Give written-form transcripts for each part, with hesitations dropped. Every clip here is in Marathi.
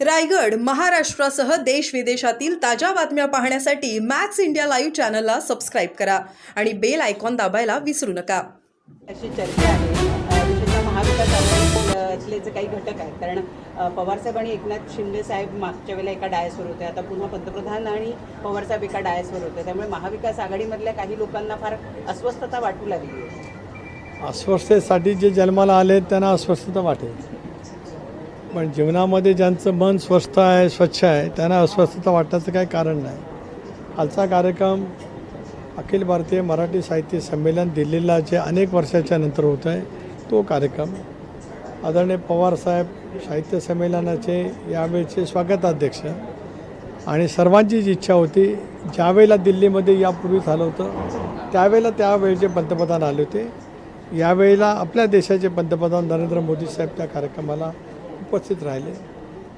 रायगड महाराष्ट्रासह देश विदेशातील ताज्या बातम्या पाहण्यासाठी मॅक्स इंडिया लाईव्ह चॅनलला सबस्क्राईब करा आणि बेल आयकॉन दाबायला विसरू नका. अशी चर्चा आहे विशेषतः महाविकास आघाडीतले जे काही घटक आहेत. कारण पवारसाहेब आणि एकनाथ शिंदे साहेब मागच्या वेळेला एका डायसवर होते, आता पुन्हा पंतप्रधान आणि पवारसाहेब एका डायसवर होते. त्यामुळे महाविकास आघाडीमधल्या काही लोकांना फार अस्वस्थता वाटू लागली आहे. अस्वस्थतेसाठी जे जन्माला आले त्यांना अस्वस्थता वाटेल, पण जीवनामध्ये ज्यांचं मन स्वस्थ आहे, स्वच्छ आहे, त्यांना अस्वस्थता वाटण्याचं काही कारण नाही. कालचा कार्यक्रम अखिल भारतीय मराठी साहित्य संमेलन दिल्लीला जे अनेक वर्षाच्या नंतर होत आहे, तो कार्यक्रम आदरणीय पवारसाहेब साहित्य संमेलनाचे यावेळेचे स्वागताध्यक्ष आणि सर्वांचीच इच्छा होती. ज्यावेळेला दिल्लीमध्ये यापूर्वी झालं होतं त्यावेळेचे पंतप्रधान आले होते. यावेळेला आपल्या देशाचे पंतप्रधान नरेंद्र मोदी साहेब त्या कार्यक्रमाला उपस्थित राहिले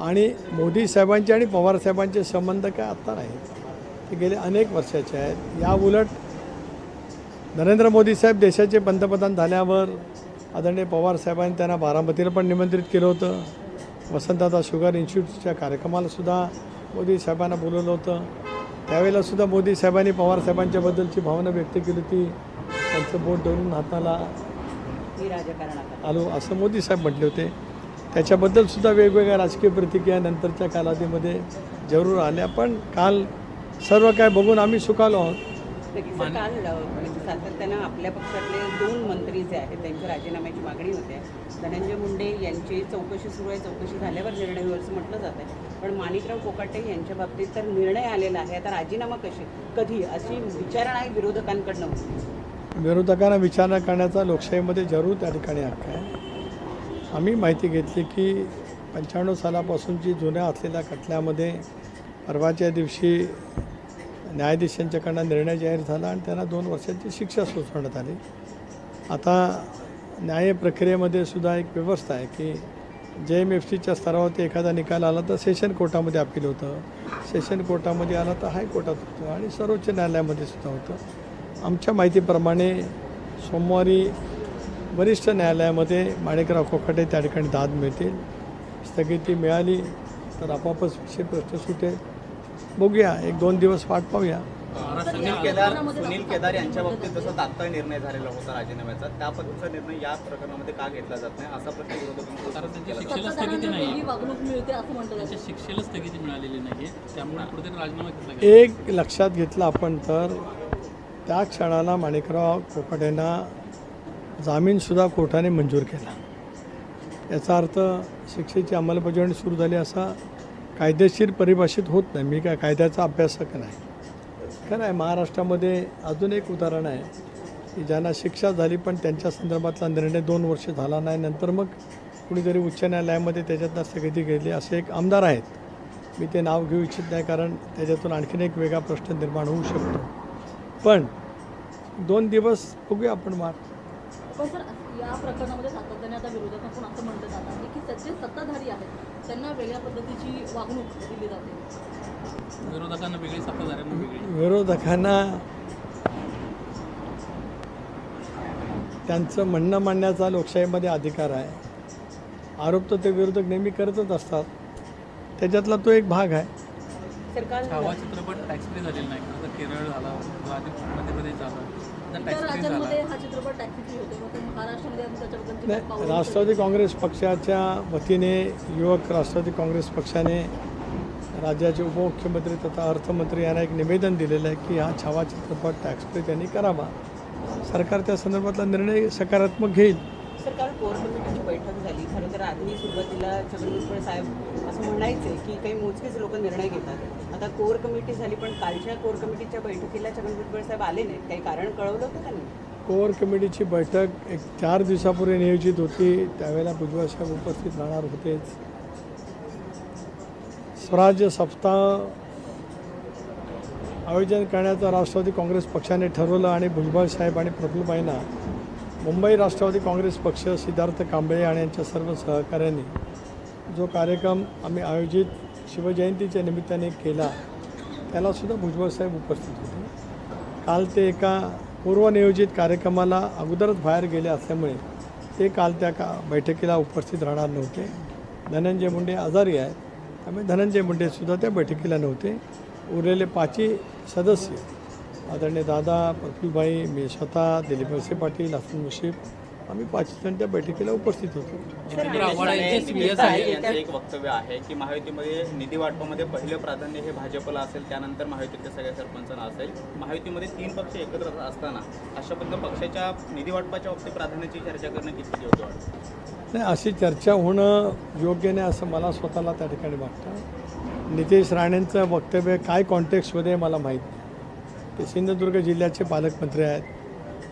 आणि मोदी साहेबांचे आणि पवारसाहेबांचे संबंध काय आत्ता नाहीत, ते गेले अनेक वर्षाचे आहेत. या उलट नरेंद्र मोदी साहेब देशाचे पंतप्रधान झाल्यावर आदरणीय पवारसाहेबांनी त्यांना बारामतीला पण निमंत्रित केलं होतं. वसंतदादा शुगर इन्स्टिट्यूटच्या कार्यक्रमालासुद्धा मोदी साहेबांना बोलवलं होतं. त्यावेळेलासुद्धा मोदी साहेबांनी पवारसाहेबांच्याबद्दलची भावना व्यक्त केली होती. त्यांचं बोट धरून हाताला आलो असं मोदी साहेब म्हटले होते. त्याच्याबद्दलसुद्धा वेगवेगळ्या राजकीय प्रतिक्रिया नंतरच्या कालावधीमध्ये जरूर आल्या, पण काल सर्व काय बघून आम्ही सुखावलो आहोत. काल सातत्यानं आपल्या पक्षातले 2 मंत्री जे आहेत त्यांच्या राजीनाम्याची मागणी होते. धनंजय मुंडे यांची चौकशी सुरू आहे, चौकशी झाल्यावर निर्णय होईल असं म्हटलं जात आहे. पण माणिकराव कोकाटे यांच्या बाबतीत तर निर्णय आलेला आहे. आता राजीनामा कधी अशी विचारणा आहे विरोधकांकडनं. विरोधकांना विचारणा करण्याचा लोकशाहीमध्ये जरूर त्या ठिकाणी हक्क आहे. आम्ही माहिती घेतली की 95 सालापासूनची जुन्या असलेल्या खटल्यामध्ये परवाच्या दिवशी न्यायाधीशांच्याकडनं निर्णय जाहीर झाला आणि त्यांना 2 वर्षांची शिक्षा सुनावण्यात आली. आता न्याय प्रक्रियेमध्ये सुद्धा एक व्यवस्था आहे की JMFCच्या स्तरावरती एखादा निकाल आला तर सेशन कोर्टामध्ये अपील होतं, सेशन कोर्टामध्ये आला तर हायकोर्टात होतं आणि सर्वोच्च न्यायालयामध्ये सुद्धा होतं. आमच्या माहितीप्रमाणे सोमवारी वरिष्ठ न्यायालयामध्ये माणिकराव कोकाटे त्या ठिकाणी दाद मिळतील. स्थगिती मिळाली तर आपोआपच विषय प्रश्न सुटेल. बघूया, 1-2 दिवस वाट पाहूया. सुनील केदार यांच्या बाबतीत जसं तात्काळ निर्णय झालेला होता राजीनाम्याचा, त्या पद्धतीचा निर्णय या प्रकरणामध्ये का घेतला जात नाही असा प्रश्न शिक्षेला स्थगिती नाही, शिक्षेला स्थगिती मिळालेली नाही, त्यामुळे कुठेतरी राजीनामा घेतला. एक लक्षात घेतलं आपण तर त्या क्षणाला माणिकराव कोकाटेंना जामीनसुद्धा कोर्टाने मंजूर केला. याचा अर्थ शिक्षेची अंमलबजावणी सुरू झाली असा कायदेशीर परिभाषित होत नाही. मी काय कायद्याचा अभ्यासक नाही. खरं आहे, महाराष्ट्रामध्ये अजून एक उदाहरण आहे की ज्यांना शिक्षा झाली पण त्यांच्या संदर्भातला निर्णय 2 वर्ष झाला नाही, नंतर मग कुणीतरी उच्च न्यायालयामध्ये त्याच्यातनं स्थगिती गेली असे एक आमदार आहेत. मी ते नाव घेऊ इच्छित नाही कारण त्याच्यातून आणखीन एक वेगळा प्रश्न निर्माण होऊ शकतो. पण 2 दिवस बघूया आपण वाट. पण सर, या प्रकरणामध्ये सातत्याने आता विरोधकांकडून असं म्हटलं जात आहे की जे सत्ताधारी आहेत त्यांना वेगळ्या पद्धतीची वागणूक दिली जाते. विरोधकांना वेगळी, सत्ताधाऱ्यांना वेगळी. विरोधकांना त्यांचं म्हणणं मांडण्याचा लोकशाहीमध्ये अधिकार आहे. आरोप तर ते विरोधक नेहमी करतच असतात, त्याच्यातला तो एक भाग आहे. छावा चित्रपट टॅक्स फ्री झालेला नाही, आता केरळ झाला, मध्य प्रदेश झाला, राज्यांमध्ये हा चित्रपट टॅक्स फ्री होते. महाराष्ट्रामध्ये त्याच्याबद्दल राष्ट्रवादी काँग्रेस पक्षाच्या वतीने युवक राष्ट्रवादी काँग्रेस पक्षाने राज्याचे उपमुख्यमंत्री तथा अर्थमंत्री यांना एक निवेदन दिलेलं आहे की हा छावा चित्रपट टॅक्स फ्री त्यांनी करावा. सरकार त्या संदर्भातला निर्णय सकारात्मक घेईल. सर, काल कोर कमिटीची बैठक झाली. खरं तर आधी सुरुवातीला छगन भुजबळ साहेब असं म्हणायचे की काही मोजकेच लोक निर्णय घेतात. आता कोर कमिटी झाली, पण कालच्या कोर कमिटीच्या बैठकीला छगन भुजबळ साहेब आले नाहीत. काही कारण कळवलं होतं त्यांनी? कोर कमिटीची बैठक एक 4 दिवसापूर्वी नियोजित होती. त्यावेळेला भुजबळ साहेब उपस्थित राहणार होतेच. स्वराज्य सप्ताह आयोजन करण्याचं राष्ट्रवादी काँग्रेस पक्षाने ठरवलं आणि भुजबळ साहेब आणि प्रफुल्लबाईंना मुंबई राष्ट्रवादी काँग्रेस पक्ष, सिद्धार्थ कांबळे आणि यांच्या सर्व सहकाऱ्यांनी जो कार्यक्रम आम्ही आयोजित शिवजयंतीच्या निमित्ताने केला त्यालासुद्धा भुजबळ साहेब उपस्थित होते. काल ते एका पूर्वनियोजित कार्यक्रमाला अगोदरच बाहेर गेले असल्यामुळे ते काल त्या बैठकीला उपस्थित राहणार नव्हते. धनंजय मुंडे आजारी आहेत त्यामुळे धनंजय मुंडेसुद्धा त्या बैठकीला नव्हते. उरलेले 5 सदस्य आदरणीय दादा, प्रफुल्लभाई, मी स्वतः, दिलीप वळसे पाटील, हसन मुश्रीफ, आम्ही 5 जण त्या बैठकीला उपस्थित होतो. जितेंद्र आव्हाड यांचे सीरियस निलेश आहे. राणे यांचं एक वक्तव्य आहे की महायुतीमध्ये निधी वाटपामध्ये पहिलं प्राधान्य हे भाजपला असेल, त्यानंतर महायुतीतल्या सगळ्या सरपंचांना असेल. महायुतीमध्ये 3 पक्ष एकत्र असताना अशा पद्धतीनं पक्षाच्या निधी वाटपाच्या बाबतीत प्राधान्याची चर्चा करणं किती योग्य वाटतं? नाही, अशी चर्चा होणं योग्य नाही असं मला स्वतःला त्या ठिकाणी वाटतं. नितेश राणेंचं वक्तव्य काय कॉन्टेक्स्टमध्ये मला माहीत नाही. ते सिंधुदुर्ग जिल्ह्याचे पालकमंत्री आहेत.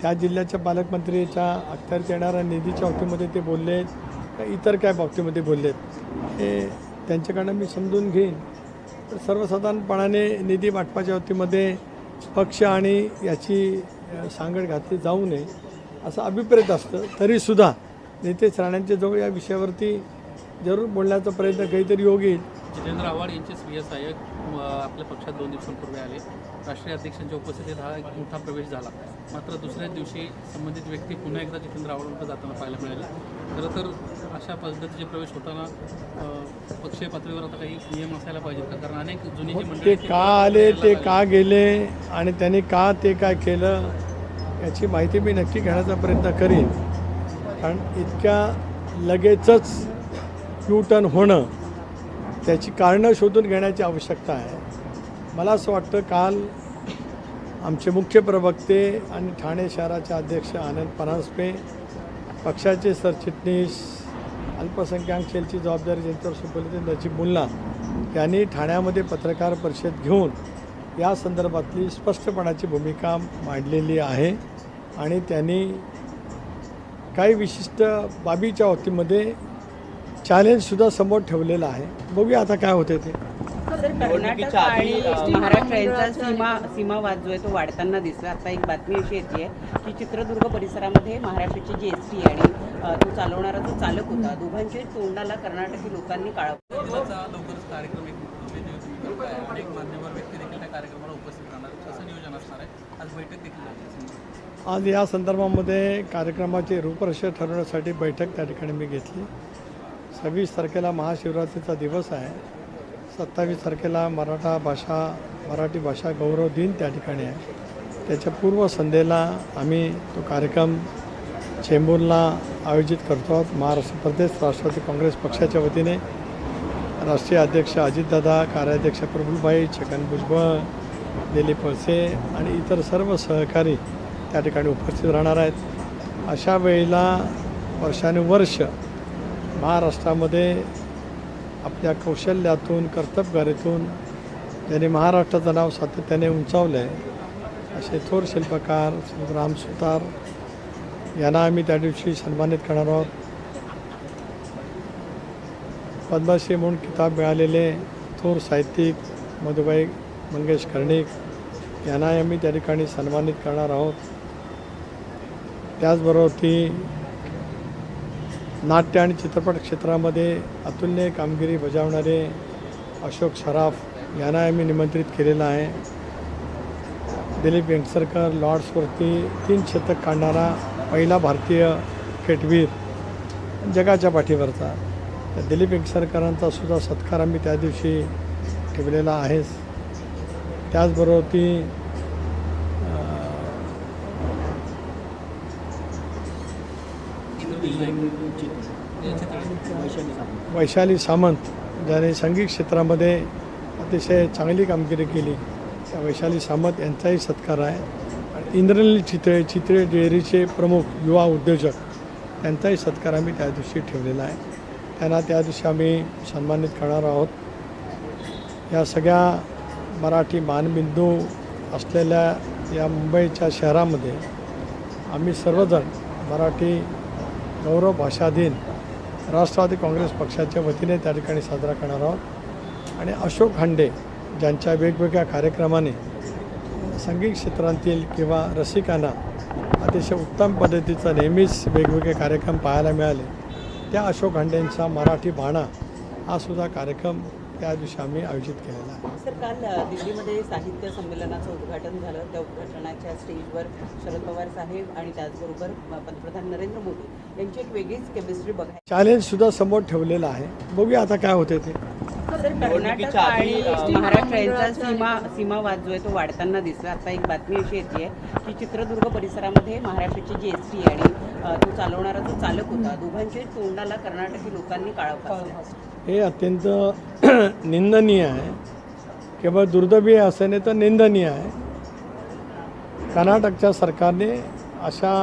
त्या जिल्ह्याच्या पालकमंत्रीच्या अखत्यारीत येणाऱ्या निधीच्या बाबतीमध्ये ते बोललेत का इतर काय बाबतीमध्ये बोललेत हे त्यांच्याकडनं मी समजून घेईन. तर सर्वसाधारणपणाने निधी वाटपाच्या बाबतीमध्ये पक्ष आणि याची सांगड घातली जाऊ नये असं अभिप्रेत असतं. तरीसुद्धा नितेश राणेंच्या जवळ या विषयावरती जरूर बोलण्याचा प्रयत्न काहीतरी योग येईल. जितेंद्र आव्हाड यांचे श्रेय सहाय्यक आपल्या पक्षात 2 दिवसांपूर्वी आले. राष्ट्रीय अध्यक्षांच्या उपस्थितीत हा एक मोठा प्रवेश झाला. मात्र दुसऱ्याच दिवशी संबंधित व्यक्ती पुन्हा एकदा जितेंद्र आव्हाडांकडे जाताना पाहायला मिळाले. खरं तर अशा पद्धतीचे प्रवेश होताना पक्षीय पातळीवर आता काही नियम असायला पाहिजेत का? कारण अनेक जुनी जी ते मंडळी का आले, ते का गेले आणि त्यांनी का ते काय केलं याची माहिती मी नक्की घेण्याचा प्रयत्न करीन. कारण इतक्या लगेचच यू टर्न होणं त्याची कारणं शोधून घेण्याची आवश्यकता आहे. मला असं वाटतं काल आमचे मुख्य प्रवक्ते आणि ठाणे शहराचे अध्यक्ष आनंद परांजपे, पक्षाचे सरचिटणीस, अल्पसंख्याक सेलची जबाबदारी ज्यांच्यावर सोपवली ते नजीब मुल्ला यांनी ठाण्यामध्ये पत्रकार परिषद घेऊन या संदर्भातली स्पष्टपणाची भूमिका मांडलेली आहे. आणि त्यांनी काही विशिष्ट बाबीच्या बाबतीमध्ये चॅलेंजसुद्धा समोर ठेवलेलं आहे. बघूया आता काय होते ते. कर्नाटक आणि महाराष्ट्र यांचा सीमावाद जो आहे तो वाढताना दिसतो. आता एक बातमी अशी येते की चित्रदुर्ग परिसरामध्ये महाराष्ट्राची जी एसटी आणि तो चालवणारा जो चालक होता, दोघांच्या तोंडाला कर्नाटकी लोकांनी काळा दिनाचा लवकरच कार्यक्रम एक तुम्ही करताय. अनेक मान्यवर व्यक्ती देखील त्या कार्यक्रमाला उपस्थित राहणार. कसं नियोजन असणार आहे? आज बैठक देखील झाली. आज या संदर्भामध्ये कार्यक्रमाची रूपरेषा ठरवण्यासाठी बैठक त्या ठिकाणी मी घेतली. 26 तारखेला महाशिवरात्रीचा दिवस आहे. 27 तारखेला मराठी भाषा गौरव दिन त्या ठिकाणी आहे. त्याच्या पूर्वसंध्येला आम्ही तो कार्यक्रम चेंबूरला आयोजित करतो आहोत. महाराष्ट्र प्रदेश राष्ट्रवादी काँग्रेस पक्षाच्या वतीने राष्ट्रीय अध्यक्ष अजितदादा, कार्याध्यक्ष प्रफुल्लभाई, छगन भुजबळ, दिलीप वळसे आणि इतर सर्व सहकारी त्या ठिकाणी उपस्थित राहणार आहेत. अशा वेळेला वर्षानुवर्ष महाराष्ट्रामध्ये आपल्या कौशल्यातून, कर्तबगारीतून ज्यांनी महाराष्ट्राचं नाव सातत्याने उंचावलं आहे असे थोर शिल्पकार राम सुतार यांना आम्ही त्या दिवशी सन्मानित करणार आहोत. पद्मश्री म्हणून किताब मिळालेले थोर साहित्यिक मधुबाई मंगेश कर्णिक यांना आम्ही त्या ठिकाणी सन्मानित करणार आहोत. त्याचबरोबर ती नाट्य आणि चित्रपट क्षेत्रामध्ये अतुलनीय कामगिरी बजावणारे अशोक सराफ यांना आम्ही निमंत्रित केलेलं आहे. दिलीप वेंगसरकर, लॉर्ड्सवरती 3 शतक काढणारा पहिला भारतीय क्रिकेटवीर, जगाच्या पाठीवरचा, तर दिलीप वेंगसरकरांचा सुद्धा सत्कार आम्ही त्या दिवशी ठेवलेला आहेच. त्याचबरोबर ती वैशाली सामंत ज्याने संगीत क्षेत्रामध्ये अतिशय चांगली कामगिरी केली, त्या वैशाली सामंत यांचाही सत्कार आहे. आणि इंद्रनील चितळे डेअरीचे प्रमुख युवा उद्योजक त्यांचाही सत्कार आम्ही त्या दिवशी ठेवलेला आहे. त्यांना त्या दिवशी आम्ही सन्मानित करणार आहोत. या सगळ्या मराठी मानबिंदू असलेल्या या मुंबईच्या शहरामध्ये आम्ही सर्वजण मराठी गौरव भाषा दिन राष्ट्रवादी काँग्रेस पक्षाच्या वतीने त्या ठिकाणी साजरा करणार आहोत. आणि अशोक हांडे ज्यांच्या वेगवेगळ्या कार्यक्रमाने संगीत क्षेत्रातील किंवा रसिकांना अतिशय उत्तम पद्धतीचा नेहमीच वेगवेगळे कार्यक्रम पाहायला मिळाले, त्या अशोक हांडेंचा मराठी बाणा हा सुद्धा कार्यक्रम त्या दिवशी आम्ही आयोजित केलेला आहे. सर, काल दिल्लीमध्ये साहित्य संमेलनाचं उद्घाटन झालं. त्या उद्घाटनाच्या स्टेजवर शरद पवार साहेब आणि त्याचबरोबर पंतप्रधान नरेंद्र मोदी यांची एक वेगळीच केमिस्ट्री बघायला चॅलेंजसुद्धा समोर ठेवलेलं आहे. बघूया आता काय होते ते. सर, कर्नाटक आणि महाराष्ट्र यांचा सीमावाद जो आहे तो वाढताना दिसला. आता एक बातमी अशी येते की चित्रदुर्ग परिसरामध्ये महाराष्ट्राची जी एसटी आणि तो चालवणारा जो चालक होता, दोघांच्या तोंडाला कर्नाटकी लोकांनी काळं फासलं. हे अत्यंत निंदनीय आहे. केवळ दुर्दैवी असं नाही तर निंदनीय आहे. कर्नाटकच्या सरकारने अशा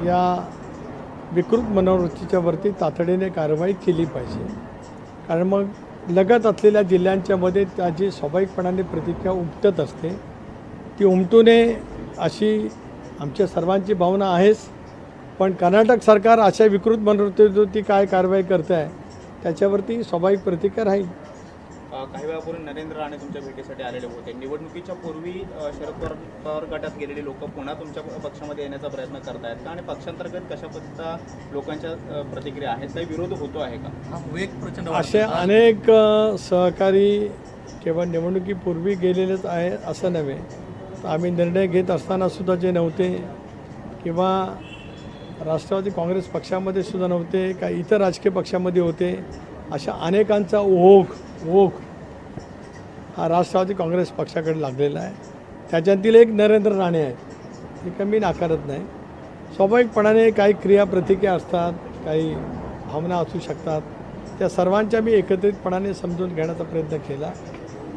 या विकृत मनोवृत्तीच्या वरती तातडीने कारवाई केली पाहिजे. कारण मग लगत असलेल्या जिल्ह्यांच्या मध्ये त्याची स्वाभाविकपणाने प्रतिक्रिया उमटत असते. ती उमटू नये अशी आमच्या सर्वांची भावना आहेच. पण कर्नाटक सरकार अशा विकृत मनोवृत्तीवरती काय कारवाई करतं आहे त्याच्यावरती स्वाभाविक प्रतिक्रिया राहील. काही वेळापूर्वी नरेंद्र राणे तुमच्या भेटीसाठी आलेले होते. निवडणुकीच्या पूर्वी शरद पवार गटात गेलेले लोक पुन्हा तुमच्या पक्षामध्ये येण्याचा प्रयत्न करतायत का? आणि पक्षांतर्गत कशा पद्धतीचा लोकांच्या प्रतिक्रिया आहेत? काही विरोध होतो आहे का? हा विवेक प्रचंड असे अनेक सहकारी केवळ निवडणुकीपूर्वी गेलेलेच आहे असं नव्हे. तर आम्ही निर्णय घेत असतानासुद्धा जे नव्हते किंवा राष्ट्रवादी काँग्रेस पक्षामध्ये सुद्धा नव्हते, काही इतर राजकीय पक्षामध्ये होते, अशा अनेकांचा ओघ हा राष्ट्रवादी काँग्रेस पक्षाकडे लागलेला आहे. त्याच्यातील एक नरेंद्र राणे आहेत. हे कमी नाकारत नाही. स्वाभाविकपणाने काही क्रिया प्रतिक्रिया असतात, काही भावना असू शकतात. त्या सर्वांच्या मी एकत्रितपणाने समजून घेण्याचा प्रयत्न केला.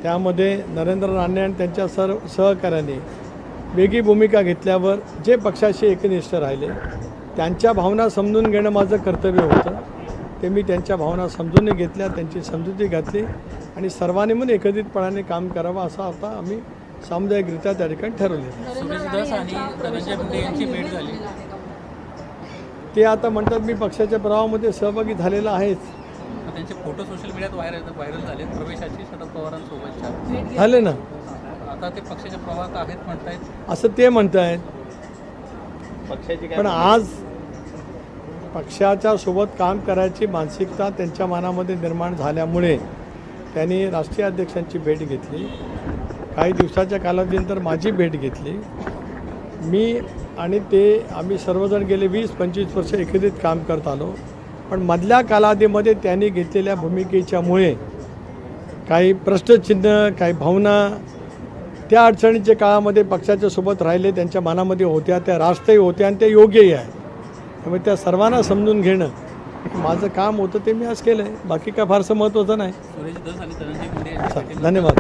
त्यामध्ये नरेंद्र राणे आणि त्यांच्या सहकाऱ्यांनी वेगळी भूमिका घेतल्यावर जे पक्षाशी एकनिष्ठ राहिले त्यांच्या भावना समजून घेणं माझं कर्तव्य होतं. ते मी त्यांच्या भावना समजून घेतल्या, त्यांची समजुती घातली आणि सर्वांनी म्हणून एकत्रितपणाने काम करावं असं आता आम्ही सामुदायिकरित्या त्या ठिकाणी ठरवले. सुरेश धस आणि धनंजय मुंडे यांची भेट झाली. ते आता म्हणतात मी पक्षाच्या प्रवाहामध्ये सहभागी झालेला आहेच. त्यांचे फोटो सोशल मीडियात व्हायरल झाले. प्रवेशाची शरद पवारांसोबतच्या झाले ना. आता ते पक्षाच्या प्रवाहात आहेत म्हणतायत असं ते म्हणत आहेत. पक्षाची पण आज पक्षाच्या सोबत काम करायची मानसिकता त्यांच्या मनामध्ये निर्माण झाल्यामुळे त्यांनी राष्ट्रीय अध्यक्षांची भेट घेतली. काही दिवसाच्या कालावधीनंतर माझी भेट घेतली. मी आणि ते आम्ही सर्वजण गेले 20-25 वर्ष एकत्रित काम करत आलो. पण मधल्या कालावधीमध्ये त्यांनी घेतलेल्या भूमिकेच्यामुळे काही प्रश्नचिन्ह, काही भावना त्या अडचणीच्या काळामध्ये पक्षाच्या सोबत राहिले त्यांच्या मनामध्ये होत्या, त्या राष्ट्रीय होत्या आणि त्या योग्यही आहे. त्यामुळे त्या सर्वांना समजून घेणं माझं काम होतं, ते मी आज केलं आहे. बाकी काय फारसं महत्त्वाचं नाही. सुरेश धस आणि धनंजय मुंडे यांची भेट धन्यवाद.